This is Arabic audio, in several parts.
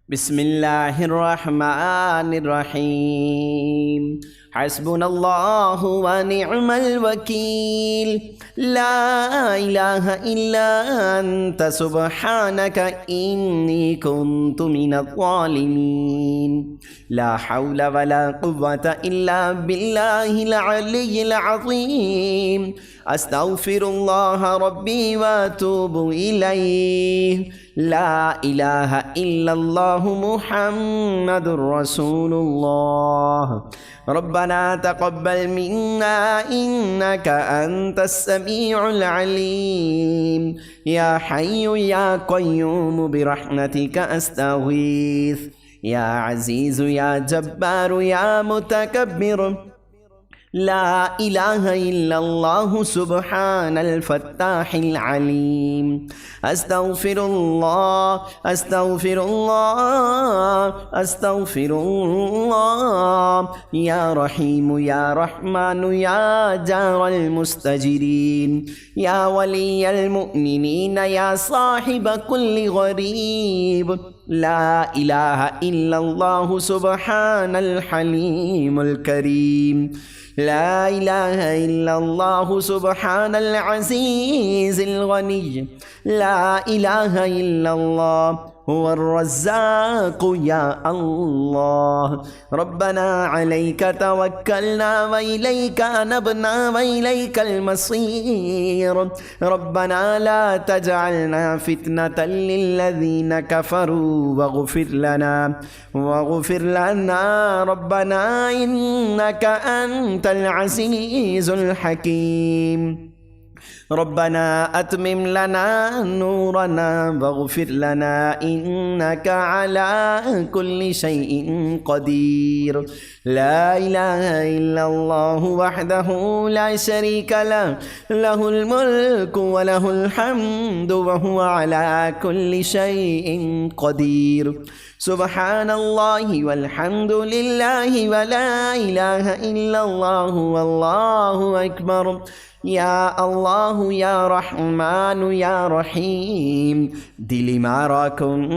بسم الله الرحمن الرحيم حسبنا الله ونعم الوكيل لا إله إلا أنت سبحانك إني كنت من الظالمين لا حول ولا قوة إلا بالله العلي العظيم أستغفر الله ربي وأتوب إليه لا إله إلا الله محمد رسول الله ربنا تقبل منا إنك أنت السميع العليم يا حي يا قيوم برحمتك أستغيث يا عزيز يا جبار يا متكبر لا إله إلا الله سبحان الفتاح العليم أستغفر الله أستغفر الله أستغفر الله يا رحيم يا رحمن يا جار المستجيرين يا ولي المؤمنين يا صاحب كل غريب لا إله إلا الله سبحان الحليم الكريم لا إله إلا الله سبحان العزيز الغني لا إله إلا الله هو الرزاق يا الله ربنا عليك توكلنا وإليك أنبنا وإليك المصير ربنا لا تجعلنا فتنة للذين كفروا واغفر لنا ربنا إنك أنت العزيز الحكيم ربنا أتمم لنا نورنا واغفر لنا إنك على كل شيء قدير لا إله إلا الله وحده لا شريك له له الملك وله الحمد وهو على كل شيء قدير سبحان الله والحمد لله ولا إله إلا الله والله أكبر يا الله يا رحمن يا رحيم دلي معراكم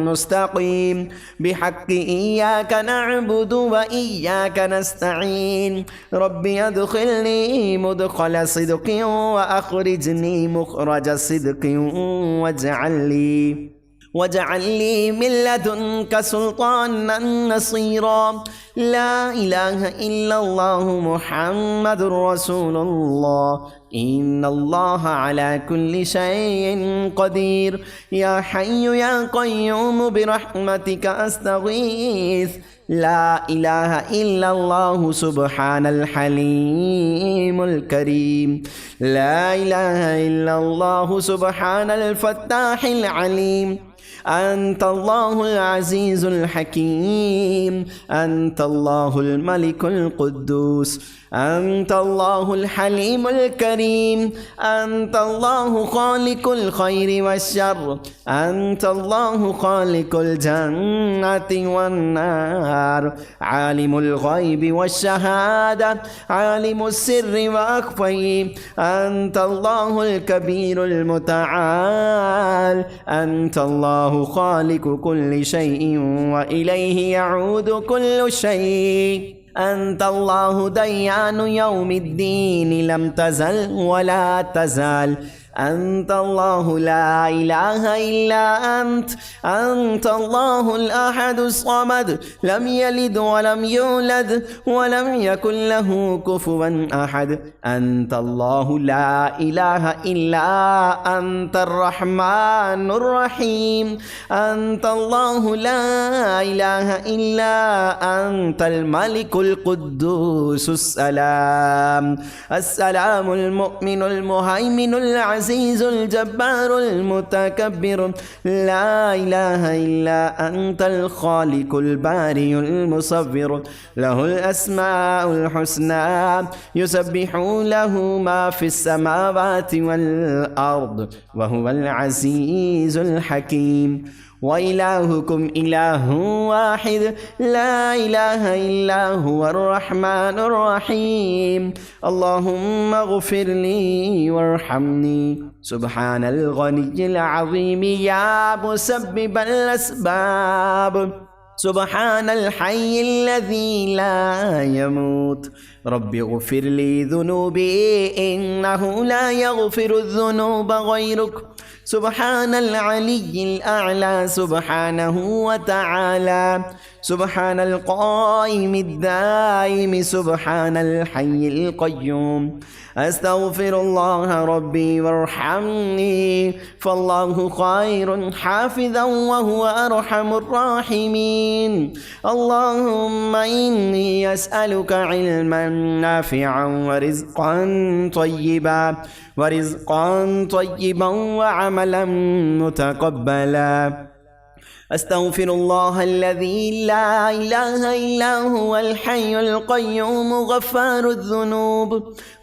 مستقيم بحق إياك نعبد وإياك نستعين ربي أدخلني مدخل صدق وأخرجني مخرج صدق واجعل لي من لدنك سلطانا نصيرا لا إله إلا الله محمد رسول الله إن الله على كل شيء قدير يا حي يا قيوم برحمتك أستغيث لا إله إلا الله سبحان الحليم الكريم لا إله إلا الله سبحان الفتاح العليم أنت الله العزيز الحكيم أنت الله الملك القدوس أنت الله الحليم الكريم أنت الله خالق الخير والشر أنت الله خالق الجنة والنار عالم الغيب والشهادة عالم السر وأخفي أنت الله الكبير المتعال أنت الله خالق كل شيء وإليه يعود كل شيء أنت الله ديان يوم الدين لم تزل ولا تزال أنت الله لا إله إلا أنت الله الأحد الصمد لم يلد ولم يولد ولم يكن له كفوا أحد أنت الله لا إله إلا أنت الرحمن الرحيم أنت الله لا إله إلا أنت الملك القدوس السلام المؤمن المهيمن العزيز الجبار المتكبر لا إله إلا أنت الخالق البارئ المصور له الأسماء الحسنى يسبح له ما في السماوات والأرض وهو العزيز الحكيم وإلهكم إله واحد لا إله إلا هو الرحمن الرحيم اللهم اغفر لي وارحمني سبحان الغني العظيم يا مسبب الأسباب سبحان الحي الذي لا يموت رب اغفر لي ذنوبي إنه لا يغفر الذنوب غيرك سبحان العلي الأعلى سبحانه وتعالى سبحان القائم الدائم سبحان الحي القيوم أستغفر الله ربي وارحمني فالله خير حافظا وهو أرحم الراحمين اللهم إني أسألك علما نافعا ورزقا طيبا وعملا متقبلا أستغفر الله الذي لا إله إلا هو الحي القيوم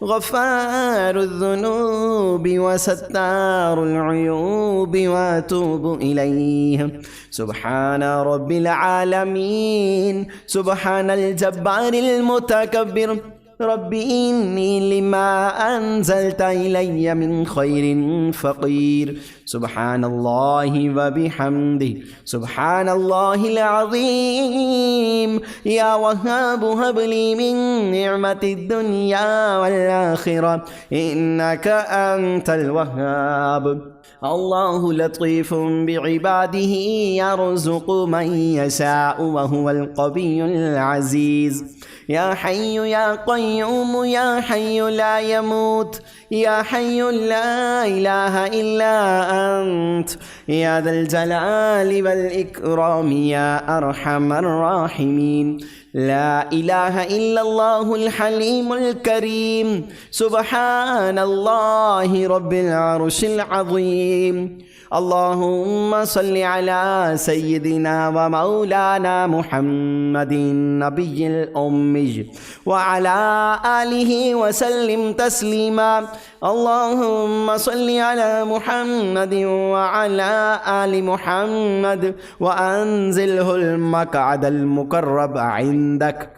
غفار الذنوب وستار العيوب وأتوب إليه سبحان رب العالمين سبحان الجبار المتكبر رب إني لما أنزلت إلي من خير فقير سبحان الله وبحمده سبحان الله العظيم يا وهاب هب لي من نعمة الدنيا والآخرة إنك أنت الوهاب الله لطيف بعباده يرزق من يشاء وهو القوي العزيز يا حي يا قيوم يا حي لا يموت يا حي لا إله إلا أنت يا ذا الجلال والإكرام يا أرحم الراحمين لا إله إلا الله الحليم الكريم سبحان الله رب العرش العظيم اللهم صل على سيدنا ومولانا محمد النبي الأمي وعلى آله وسلم تسليما اللهم صل على محمد وعلى آل محمد وأنزله المقعد المقرب عندك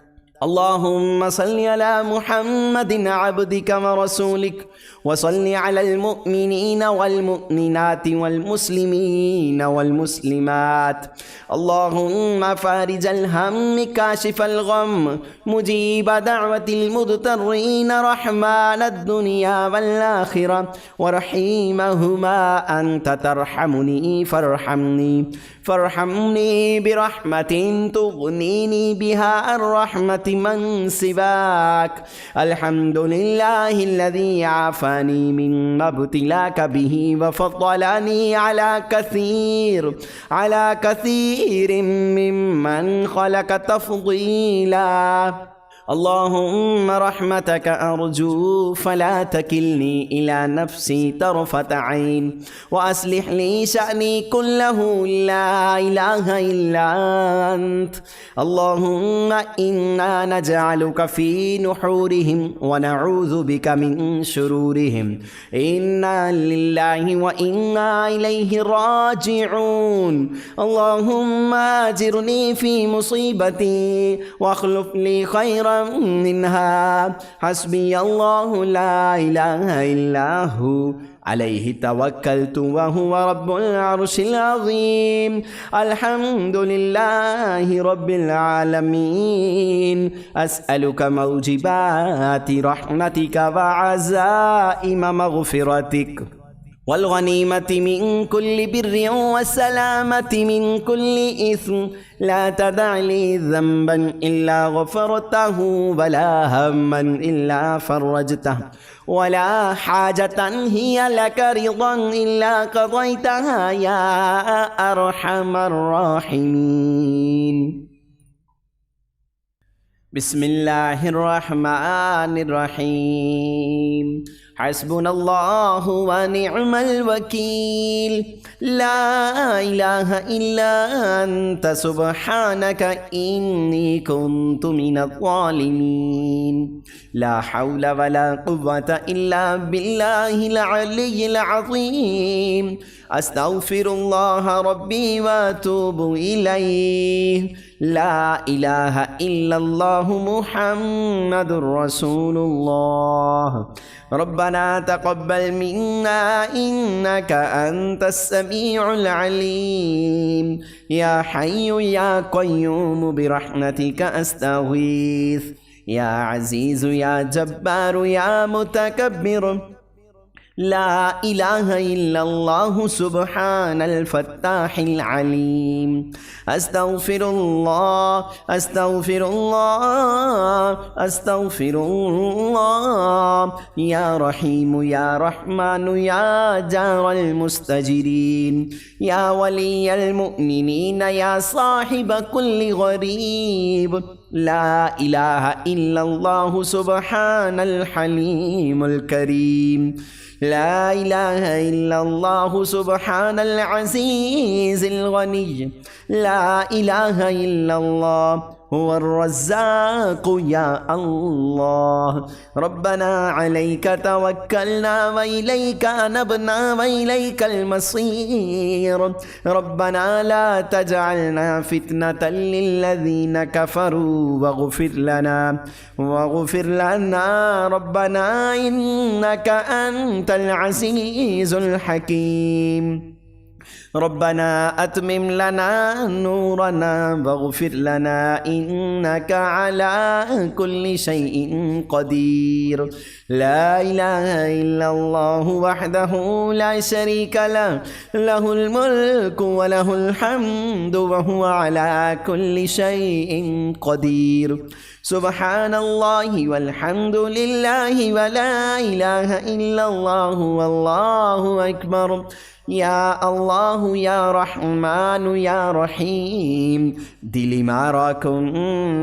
اللهم صل على محمد عبدك ورسولك وصل على المؤمنين والمؤمنات والمسلمين والمسلمات اللهم فارج الهم كاشف الغم مجيب دعوة المضطرين رحمن الدنيا والآخرة ورحيمهما أنت ترحمني فارحمني برحمة تغنيني بها الرحمة من سواك الحمد لله الذي عافاني مما ابتلاك به وفضلني على كثير ممن خلق تفضيلا اللهم رحمتك أرجو فلا تكلني إلى نفسي طرفة عين وأصلح لي شأني كله لا إله إلا أنت اللهم إنا نجعلك في نحورهم ونعوذ بك من شرورهم إنا لله وإنا إليه راجعون اللهم أجرني في مصيبتي واخلف لي خيرا منها حسبي الله لا إله إلا هو عليه توكلت وهو رب العرش العظيم الحمد لله رب العالمين أسألك موجبات رحمتك وعزائم مغفرتك والغنيمة من كل بر والسلامة من كل إثم لا تدع لي ذنبا إلا غفرته ولا هما إلا فرجته ولا حاجة هي لك رضا إلا قضيتها يا أرحم الراحمين بسم الله الرحمن الرحيم حسبنا الله ونعم الوكيل لا إله إلا أنت سبحانك إني كنت من الظالمين لا حول ولا قوة إلا بالله العلي العظيم أستغفر الله ربي وأتوب إليه لا إله إلا الله محمد رسول الله. ربنا تقبل منا إنك أنت السميع العليم. يا حي يا قيوم برحمتك أستغيث. يا عزيز يا جبار يا متكبر. لا إله إلا الله سبحان الفتاح العليم. أستغفر الله أستغفر الله أستغفر الله. يا رحيم يا رحمن يا جار المستجيرين. يا ولي المؤمنين يا صاحب كل غريب. لا إله إلا الله سبحان الحليم الكريم. لا إله إلا الله سبحان العزيز الغني. لا إله إلا الله هو الرزاق يا الله. ربنا عليك توكلنا وإليك أنبنا وإليك المصير. ربنا لا تجعلنا فتنة للذين كفروا واغفر لنا ربنا إنك أنت العزيز الحكيم. ربنا أتمم لنا نورنا واغفر لنا إنك على كل شيء قدير. لا إله إلا الله وحده لا شريك له. له الملك وله الحمد وهو على كل شيء قدير. سبحان الله والحمد لله ولا إله إلا الله والله أكبر. يا الله يا رحمن يا رحيم. دل معراكم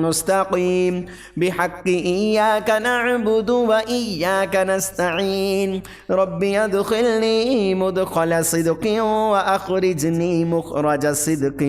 مستقيم بحق إياك نعبد وإياك نستعين. ربي أدخلني مدخل صدق وأخرجني مخرج صدق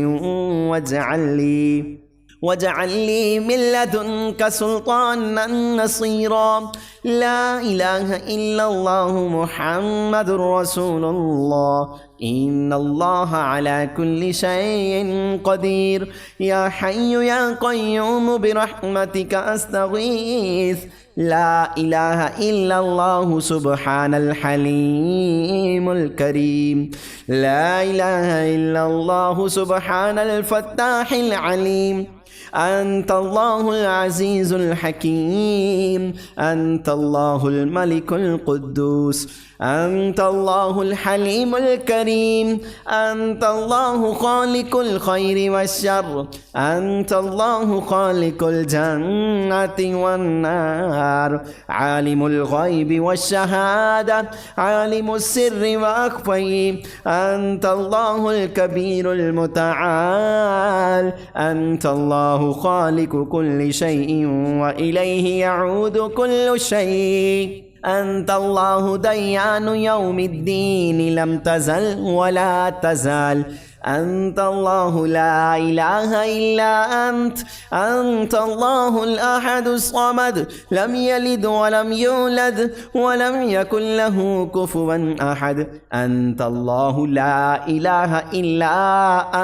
واجعل لي من لدنك سلطانا نصيرا. لا إله إلا الله محمد رسول الله. إن الله على كل شيء قدير. يا حي يا قيوم برحمتك أستغيث. لا إله إلا الله سبحان الحليم الكريم. لا إله إلا الله سبحان الفتاح العليم. أنت الله العزيز الحكيم. أنت الله الملك القدوس. أنت الله الحليم الكريم. أنت الله خالق الخير والشر. أنت الله خالق الجنة والنار. عالم الغيب والشهادة. عالم السر وأخفيه. أنت الله الكبير المتعال. أنت الله خالق كل شيء وإليه يعود كل شيء. أنت الله ديان يوم الدين لم تزل ولا تزال. أنت الله لا إله إلا أنت. أنت الله الأحد الصمد لم يلد ولم يولد ولم يكن له كفوا أحد. أنت الله لا إله إلا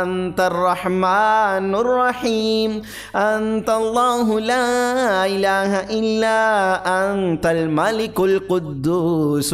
أنت الرحمن الرحيم. أنت الله لا إله إلا أنت الملك القدوس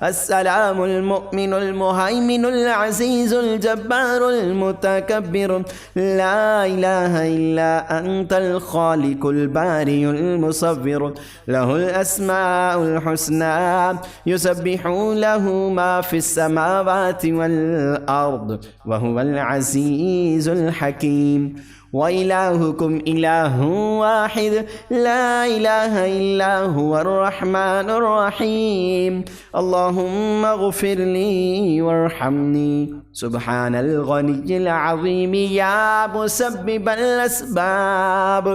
السلام المؤمن المهيمن العزيز الجبار المتكبر. لا إله إلا أنت الخالق البارئ المصور. له الأسماء الحسنى يسبح له ما في السماوات والأرض وهو العزيز الحكيم. وإلهكم إله واحد لا إله إلا هو الرحمن الرحيم. اللهم اغفر لي وارحمني. سبحان الغني العظيم يا مسبب الأسباب.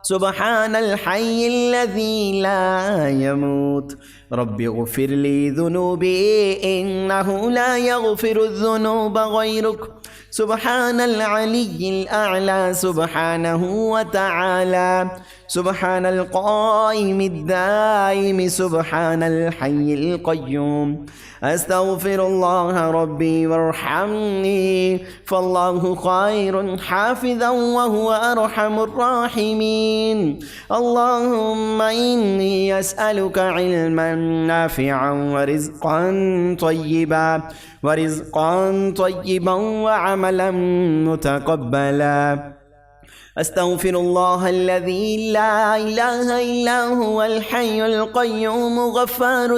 سبحان الحي الذي لا يموت. رب اغفر لي ذنوبي إنه لا يغفر الذنوب غيرك. سبحان العلي الأعلى سبحانه وتعالى. سبحان القائم الدائم سبحان الحي القيوم. أستغفر الله ربي وارحمني فالله خير حافظا وهو أرحم الراحمين. اللهم إني أسألك علما نافعا ورزقا طيبا وعملا متقبلا. أستغفر الله الذي لا إله إلا هو الحي القيوم غفار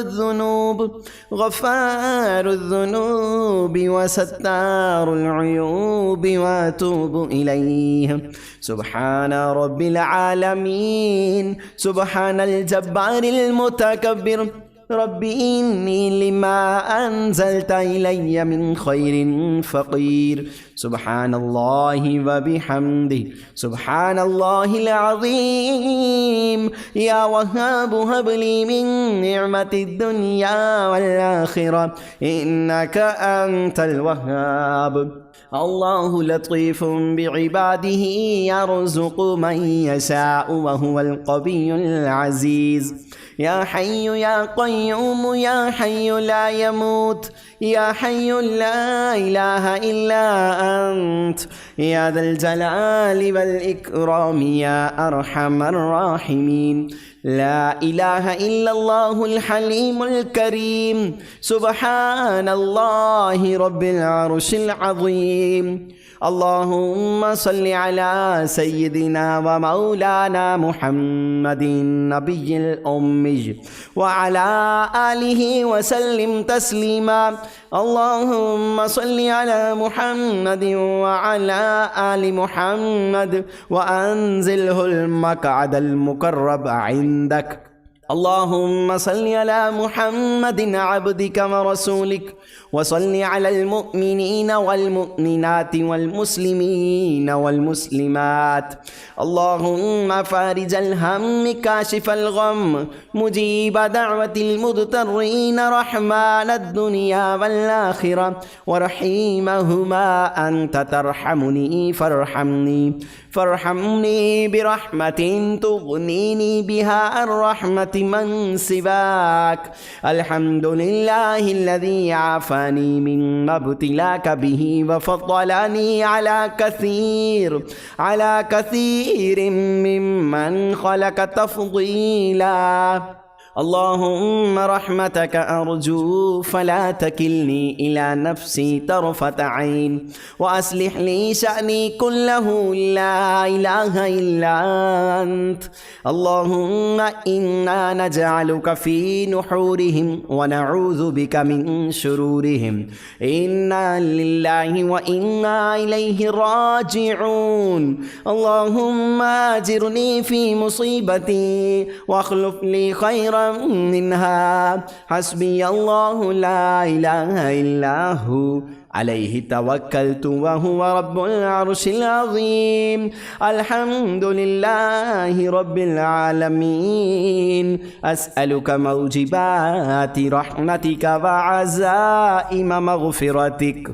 الذنوب وستار العيوب وأتوب إليه. سبحان رب العالمين سبحان الجبار المتكبر. رب إني لما أنزلت إلي من خير فقير. سبحان الله وبحمده سبحان الله العظيم. يا وهاب هب لي من نعمة الدنيا والآخرة إنك أنت الوهاب. الله لطيف بعباده يرزق من يشاء وهو القوي العزيز. يا حي يا قيوم يا حي لا يموت يا حي لا إله إلا أنت يا ذا الجلال والإكرام يا أرحم الراحمين. لا إله إلا الله الحليم الكريم. سبحان الله رب العرش العظيم. اللهم صل على سيدنا ومولانا محمد النبي الأمي وعلى آله وسلم تسليما. اللهم صل على محمد وعلى آل محمد وأنزله المقعد المقرب عندك. اللهم صل على محمد عبدك ورسولك وصل على المؤمنين والمؤمنات والمسلمين والمسلمات. اللهم فارج الهم كاشف الغم مجيب دعوة المضطرين رحمن الدنيا والآخرة ورحيمهما أنت ترحمني فارحمني برحمة تغنيني بها الرحمة من سواك. الحمد لله الذي عافاني مما ابتلاك به وفضلني على كثير ممن خلق تفضيلا. اللهم رحمتك أرجو فلا تكلني إلى نفسي طرفة عين وأصلح لي شأني كله لا إله إلا أنت. اللهم إنا نجعلك في نحورهم ونعوذ بك من شرورهم. إنا لله وإنا إليه راجعون. اللهم أجرني في مصيبتي واخلف لي خيرا منها. حسبي الله لا إله إلا هو عليه توكلت وهو رب العرش العظيم. الحمد لله رب العالمين. أسألك موجبات رحمتك وعزائم مغفرتك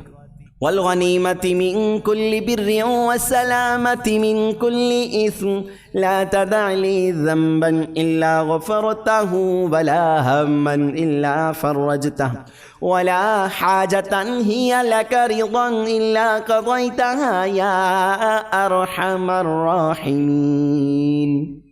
والغنيمة من كل بر والسلامة من كل إثم. لا تدع لي ذنبا إلا غفرته ولا هما إلا فرجته ولا حاجة هي لك رضا إلا قضيتها يا أرحم الراحمين.